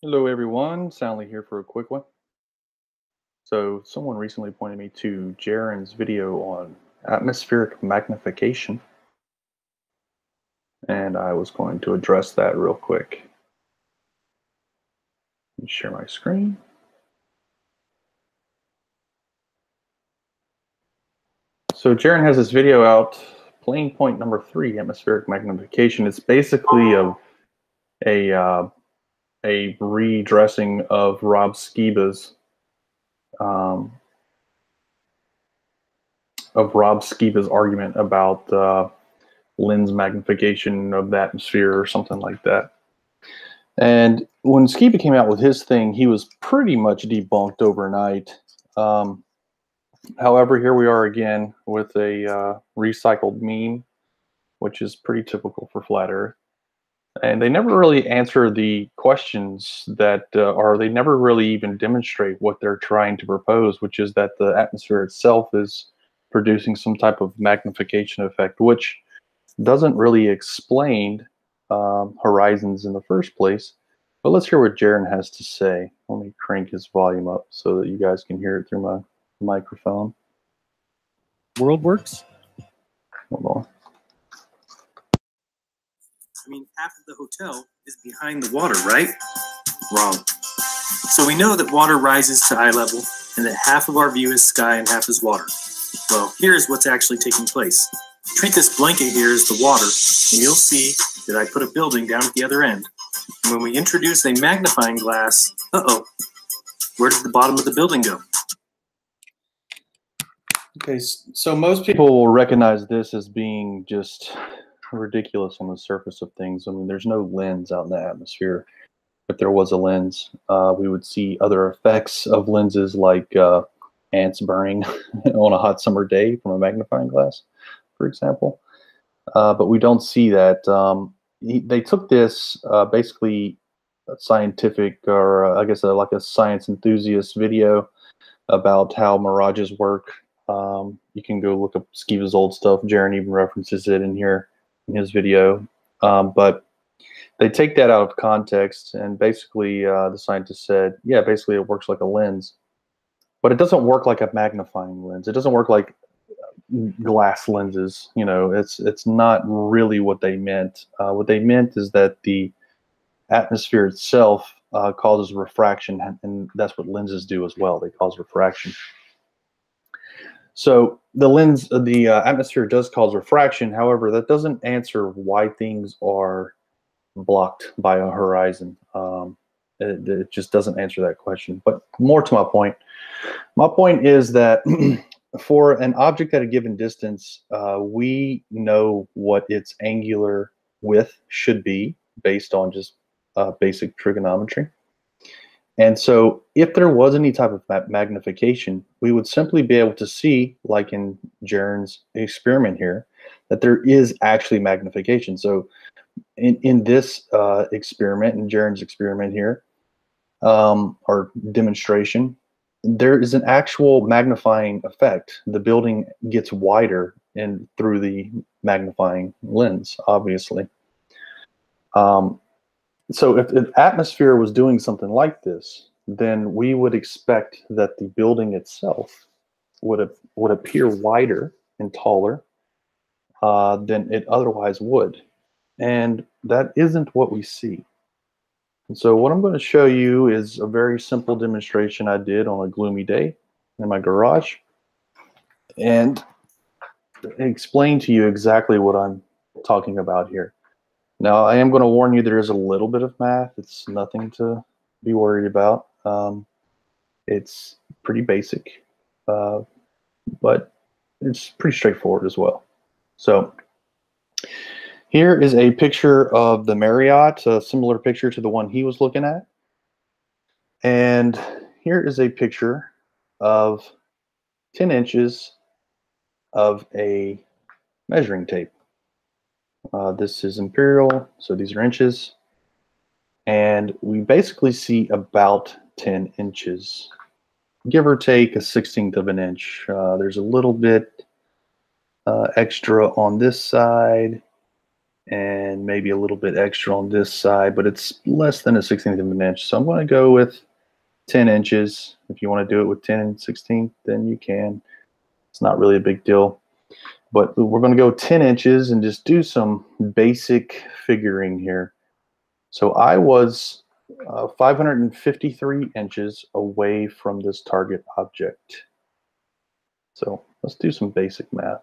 Hello everyone, Sally here for a quick one. So someone recently pointed me to Jeran's video on atmospheric magnification, and I was going to address that real quick. Let me share my screen. So Jeran has this video out, playing point number 3, atmospheric magnification. It's basically a redressing of Rob Skiba's argument about lens magnification of the atmosphere or something like that. And when Skiba came out with his thing, he was pretty much debunked overnight. However, here we are again with a recycled meme, which is pretty typical for Flat Earth. And they never really answer the questions that they never really even demonstrate what they're trying to propose, which is that the atmosphere itself is producing some type of magnification effect, which doesn't really explain horizons in the first place. But let's hear what Jeran has to say. Let me crank his volume up so that you guys can hear it through my microphone. World works? Hold on. I mean, half of the hotel is behind the water, right? Wrong. So we know that water rises to eye level and that half of our view is sky and half is water. Well, here's what's actually taking place. Treat this blanket here as the water, and you'll see that I put a building down at the other end. And when we introduce a magnifying glass, where did the bottom of the building go? Okay, so most people will recognize this as being just ridiculous on the surface of things. I mean, there's no lens out in the atmosphere. If there was a lens, we would see other effects of lenses like ants burning on a hot summer day from a magnifying glass, for example. But we don't see that. They took this basically a scientific, or I guess like a science enthusiast video about how mirages work. You can go look up Skiba's old stuff. Jeran even references it in here in his video. But they take that out of context, and basically the scientist said, yeah, basically it works like a lens. But it doesn't work like a magnifying lens. It doesn't work like glass lenses. You know, it's not really what they meant. What they meant is that the atmosphere itself causes refraction, and that's what lenses do as well. They cause refraction. So the atmosphere does cause refraction. However, that doesn't answer why things are blocked by a horizon. It just doesn't answer that question. But more to my point is that for an object at a given distance, we know what its angular width should be based on just basic trigonometry. And so if there was any type of magnification, we would simply be able to see, like in Jeran's experiment here, that there is actually magnification. So in this experiment, in Jeran's experiment here, or demonstration, there is an actual magnifying effect. The building gets wider through the magnifying lens, obviously. So if the atmosphere was doing something like this, then we would expect that the building itself would appear wider and taller than it otherwise would. And that isn't what we see. And so what I'm going to show you is a very simple demonstration I did on a gloomy day in my garage, and explain to you exactly what I'm talking about here. Now, I am going to warn you there is a little bit of math. It's nothing to be worried about. It's pretty basic, but it's pretty straightforward as well. So here is a picture of the Marriott, a similar picture to the one he was looking at. And here is a picture of 10 inches of a measuring tape. This is imperial, so these are inches. And we basically see about 10 inches, give or take a 1/16 of an inch. There's a little bit extra on this side. and maybe a little bit extra on this side, but it's less than a 16th of an inch. So I'm going to go with 10 inches. If you want to do it with 10 and 16th, then you can. It's not really a big deal. But we're going to go 10 inches and just do some basic figuring here. So I was 553 inches away from this target object. So let's do some basic math.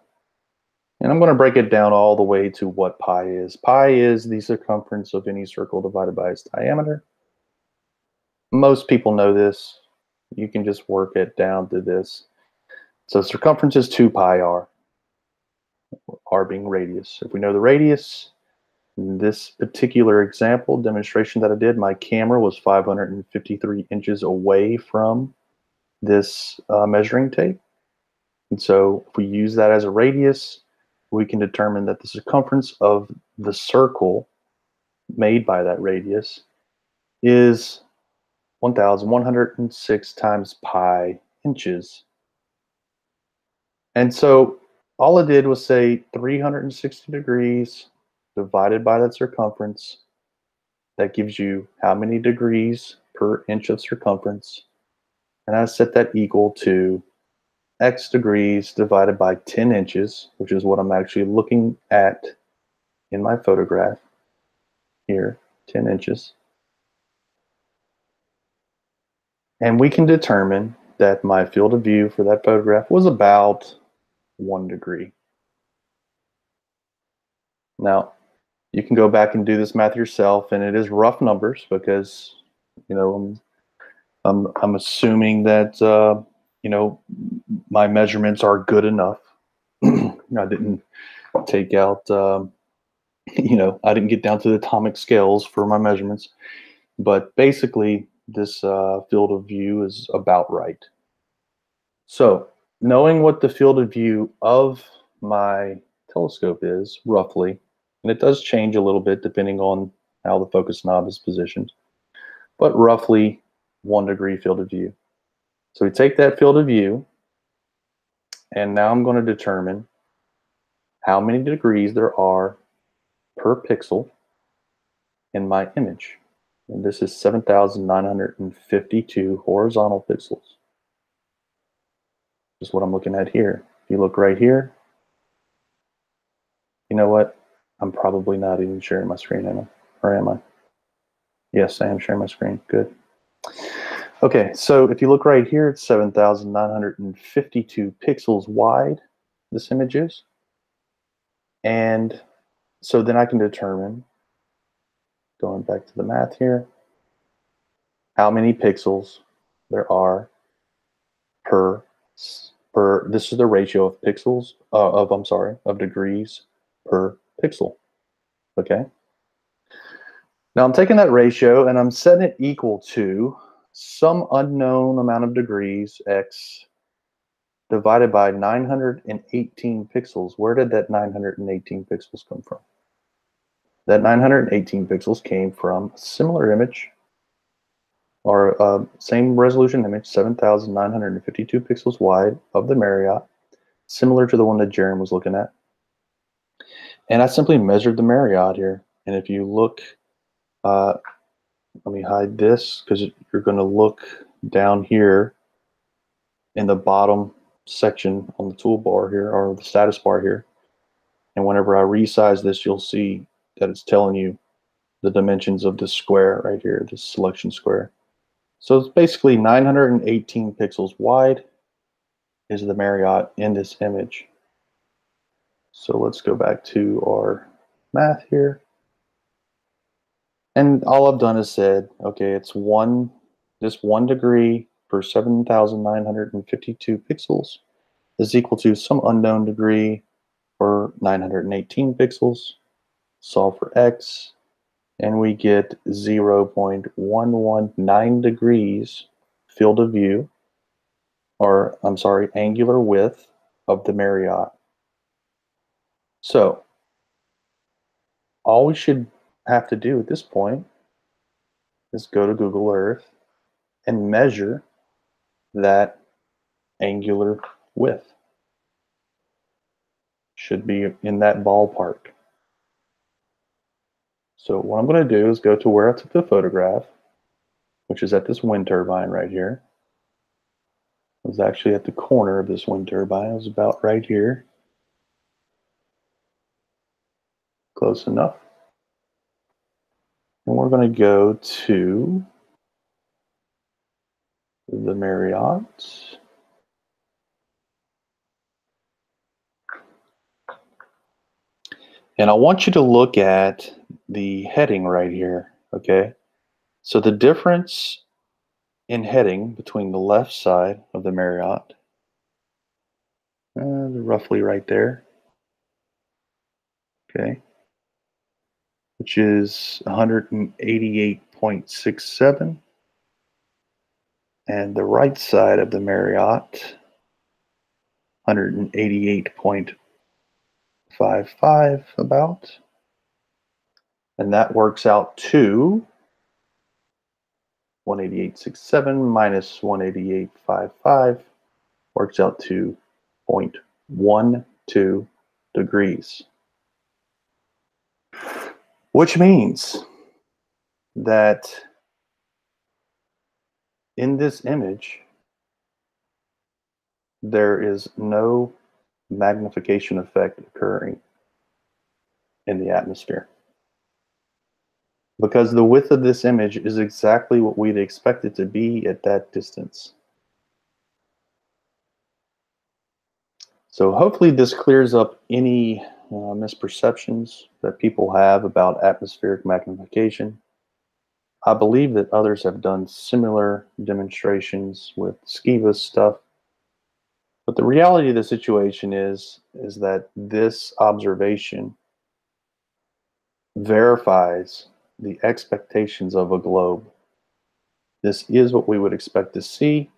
And I'm going to break it down all the way to what pi is. Pi is the circumference of any circle divided by its diameter. Most people know this. You can just work it down to this. So circumference is 2 pi r, r being radius. If we know the radius, in this particular example demonstration that I did, my camera was 553 inches away from this measuring tape. And so if we use that as a radius, we can determine that the circumference of the circle made by that radius is 1,106 times pi inches. And so all it did was say 360 degrees divided by that circumference. That gives you how many degrees per inch of circumference. And I set that equal to x degrees divided by 10 inches, which is what I'm actually looking at in my photograph here, 10 inches. And we can determine that my field of view for that photograph was about 1 degree. Now, you can go back and do this math yourself, and it is rough numbers because, you know, I'm assuming that you know, my measurements are good enough. I didn't take out, you know, I didn't get down to the atomic scales for my measurements, but basically this field of view is about right. So knowing what the field of view of my telescope is roughly, and it does change a little bit depending on how the focus knob is positioned, but roughly 1 degree field of view. So we take that field of view, and now I'm going to determine how many degrees there are per pixel in my image. And this is 7,952 horizontal pixels. This is what I'm looking at here. If you look right here, you know what? I'm probably not even sharing my screen, am I? Or am I? Yes, I am sharing my screen. Good. Okay, so if you look right here, it's 7,952 pixels wide, this image is. And so then I can determine, going back to the math here, how many pixels there are per, this is the ratio of pixels, of degrees per pixel, okay? Now I'm taking that ratio and I'm setting it equal to some unknown amount of degrees, x, divided by 918 pixels. Where did that 918 pixels come from? That 918 pixels came from a similar image, or same resolution image, 7,952 pixels wide of the Marriott, similar to the one that Jeran was looking at. And I simply measured the Marriott here. And if you look, let me hide this because you're going to look down here in the bottom section on the toolbar here, or the status bar here. And whenever I resize this, you'll see that it's telling you the dimensions of this square right here, this selection square. So it's basically 918 pixels wide is the Marriott in this image. So let's go back to our math here. And all I've done is said, okay, it's this 1 degree per 7,952 pixels is equal to some unknown degree for 918 pixels. Solve for x, and we get 0.119 degrees field of view, or I'm sorry, angular width of the Marriott. So all we should have to do at this point is go to Google Earth and measure that angular width. Should be in that ballpark. So what I'm going to do is go to where I took the photograph, which is at this wind turbine right here. It was actually at the corner of this wind turbine. It was about right here. Close enough. And we're going to go to the Marriott. And I want you to look at the heading right here, okay? So the difference in heading between the left side of the Marriott, roughly right there, okay, which is 188.67, and the right side of the Marriott, 188.55 about, and that works out to 188.67 minus 188.55 works out to 0.12 degrees, which means that in this image there is no magnification effect occurring in the atmosphere, because the width of this image is exactly what we'd expect it to be at that distance. So hopefully this clears up any misperceptions that people have about atmospheric magnification. I believe that others have done similar demonstrations with Skiba stuff, but the reality of the situation is that this observation verifies the expectations of a globe. This is what we would expect to see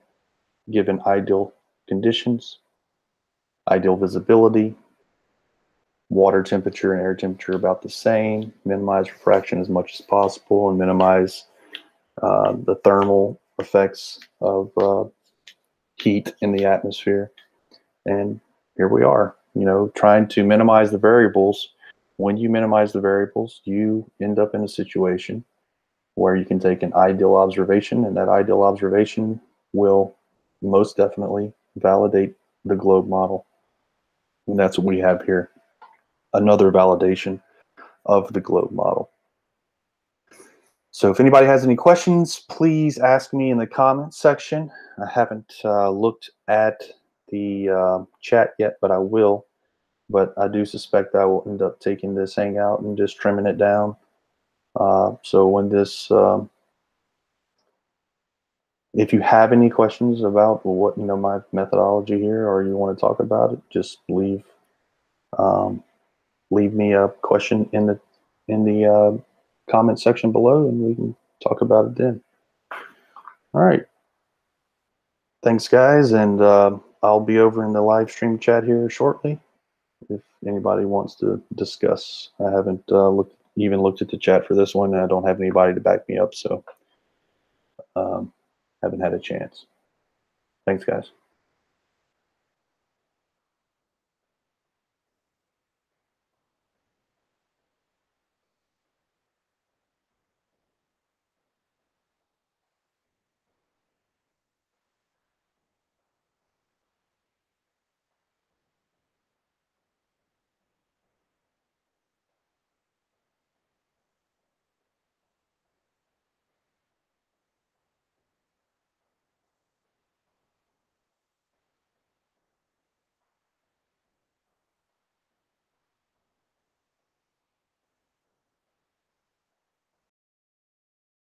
given ideal conditions, ideal visibility, water temperature and air temperature about the same, minimize refraction as much as possible, and minimize the thermal effects of heat in the atmosphere. And here we are, trying to minimize the variables. When you minimize the variables, you end up in a situation where you can take an ideal observation, and that ideal observation will most definitely validate the globe model. And that's what we have here, another validation of the globe model. So if anybody has any questions, please ask me in the comments section. I haven't looked at the chat yet, but I will. But I do suspect I will end up taking this Hangout and just trimming it down. So when this, if you have any questions about what my methodology here, or you want to talk about it, just leave me a question in the comment section below, and we can talk about it then. All right. Thanks, guys, and I'll be over in the live stream chat here shortly if anybody wants to discuss. I haven't even looked at the chat for this one, and I don't have anybody to back me up, so haven't had a chance. Thanks, guys.